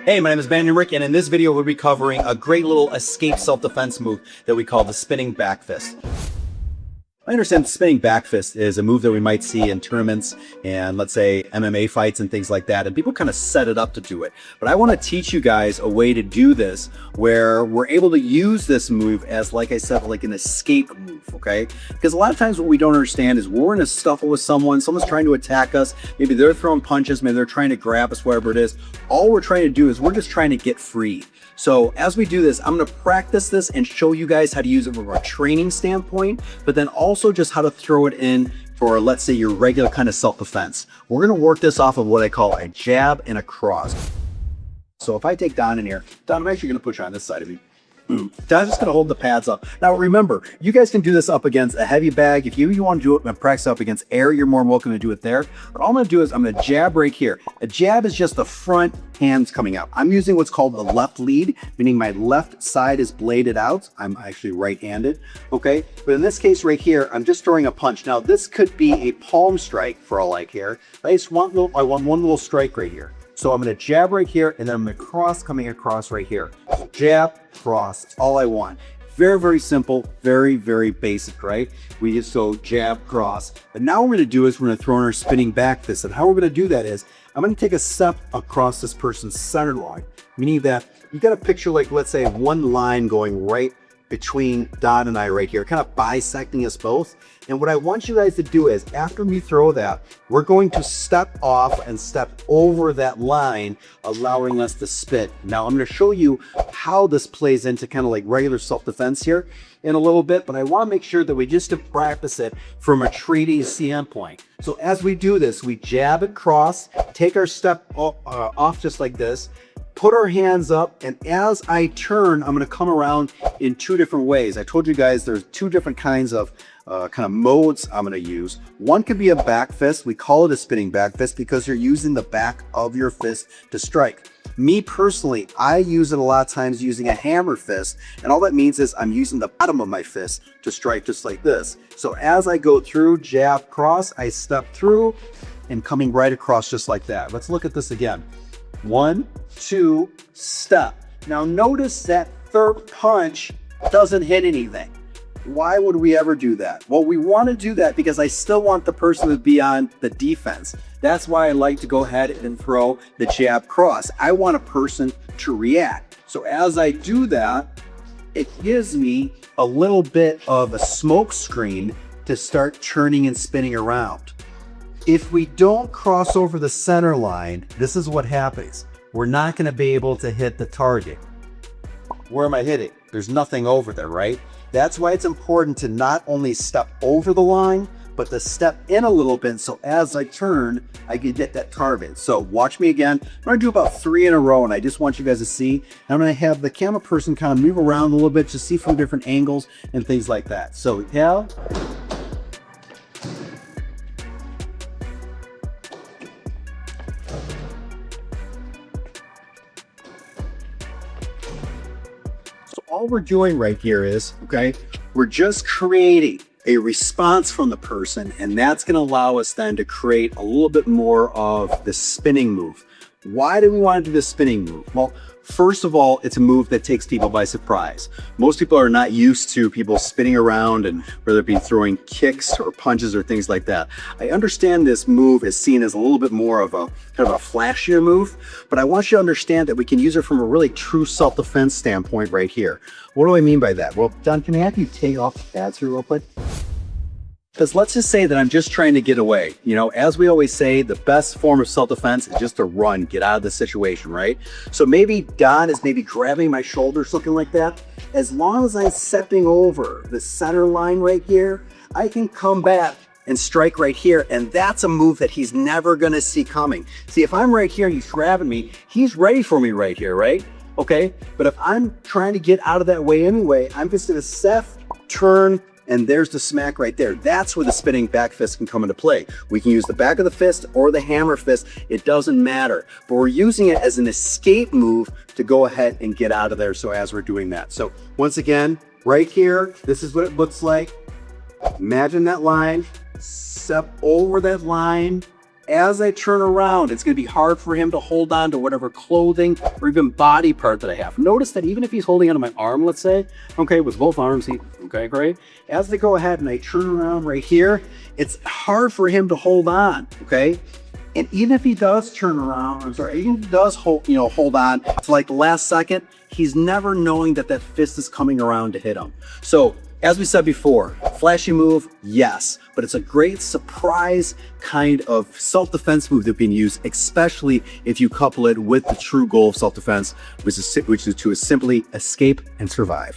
Hey, my name is Bandon Rick, and in this video we'll be covering a great little escape self-defense move that we call the spinning back fist. I understand spinning back fist is a move that we might see in tournaments and, let's say, MMA fights and things like that, and people kind of set it up to do it. But I want to teach you guys a way to do this where we're able to use this move as, like I said, like an escape move, okay? Because a lot of times what we don't understand is we're in a scuffle with someone's trying to attack us, maybe they're throwing punches, maybe they're trying to grab us, whatever it is. All we're trying to do is we're just trying to get free. So as we do this, I'm going to practice this and show you guys how to use it from a training standpoint, but then also just how to throw it in for, let's say, your regular kind of self-defense. We're going to work this off of what I call a jab and a cross. So if I take Don in here, Don, I'm actually going to put you on this side of me. Don's just going to hold the pads up. Now remember, you guys can do this up against a heavy bag. If you want to do it and practice up against air, you're more than welcome to do it there. But all I'm going to do is I'm going to jab right here. A jab is just the front hands coming out. I'm using what's called the left lead, meaning my left side is bladed out. I'm actually right-handed, okay? But in this case right here, I'm just throwing a punch. Now this could be a palm strike for all I care. I want one little strike right here. So I'm going to jab right here, and then I'm going to cross coming across right here. So jab, cross, that's all I want. Very, very simple, very, very basic, right? We just so jab, cross. But now what we're going to do is we're going to throw in our spinning back fist. And how we're going to do that is I'm going to take a step across this person's center line, meaning that you got to picture, like, let's say one line going right between Don and I right here, kind of bisecting us both. And what I want you guys to do is after we throw that, we're going to step off and step over that line, allowing us to spin. Now I'm going to show you how this plays into kind of like regular self-defense here in a little bit, but I want to make sure that we just practice it from a training standpoint. So as we do this, we jab and cross, take our step off just like this, put our hands up, and as I turn, I'm going to come around in two different ways. I told you guys there's two different kinds of modes I'm going to use. One could be a back fist. We call it a spinning back fist because you're using the back of your fist to strike. Me personally, I use it a lot of times using a hammer fist, and all that means is I'm using the bottom of my fist to strike just like this. So as I go through, jab, cross, I step through and coming right across just like that. Let's look at this again. 1, 2, step. Now notice that third punch doesn't hit anything. Why would we ever do that? Well, we want to do that because I still want the person to be on the defense. That's why I like to go ahead and throw the jab cross. I want a person to react. So as I do that, it gives me a little bit of a smoke screen to start turning and spinning around. If we don't cross over the center line, this is what happens. We're not going to be able to hit the target. Where am I hitting? There's nothing over there, right? That's why it's important to not only step over the line, but to step in a little bit so as I turn, I can get that target. So watch me again. I'm going to do about 3 in a row, and I just want you guys to see. I'm going to have the camera person kind of move around a little bit to see from different angles and things like that. So yeah. All we're doing right here is, okay, we're just creating a response from the person, and that's going to allow us then to create a little bit more of the spinning move. Why do we want to do the spinning move? Well, first of all, it's a move that takes people by surprise. Most people are not used to people spinning around, and whether it be throwing kicks or punches or things like that. I understand this move is seen as a little bit more of a kind of a flashier move, but I want you to understand that we can use it from a really true self-defense standpoint right here. What do I mean by that? Well, Don, can I have you take off the pads here real quick? Because let's just say that I'm just trying to get away. You know, as we always say, the best form of self-defense is just to run, get out of the situation, right? So maybe Don is maybe grabbing my shoulders, looking like that. As long as I'm stepping over the center line right here, I can come back and strike right here. And that's a move that he's never gonna see coming. See, if I'm right here and he's grabbing me, he's ready for me right here, right? Okay, but if I'm trying to get out of that way anyway, I'm just gonna step, turn, and there's the smack right there. That's where the spinning back fist can come into play. We can use the back of the fist or the hammer fist. It doesn't matter. But we're using it as an escape move to go ahead and get out of there. So as we're doing that. So once again, right here, this is what it looks like. Imagine that line. Step over that line. as I turn around, it's going to be hard for him to hold on to whatever clothing or even body part that I have. Notice that even if he's holding onto my arm, let's say, okay, with both arms, okay, great. As I go ahead and I turn around right here, it's hard for him to hold on, okay? And even if he does turn around, even if he does hold on to like the last second, he's never knowing that that fist is coming around to hit him. So, as we said before, flashy move, yes, but it's a great surprise kind of self-defense move that can use, especially if you couple it with the true goal of self-defense, which is to simply escape and survive.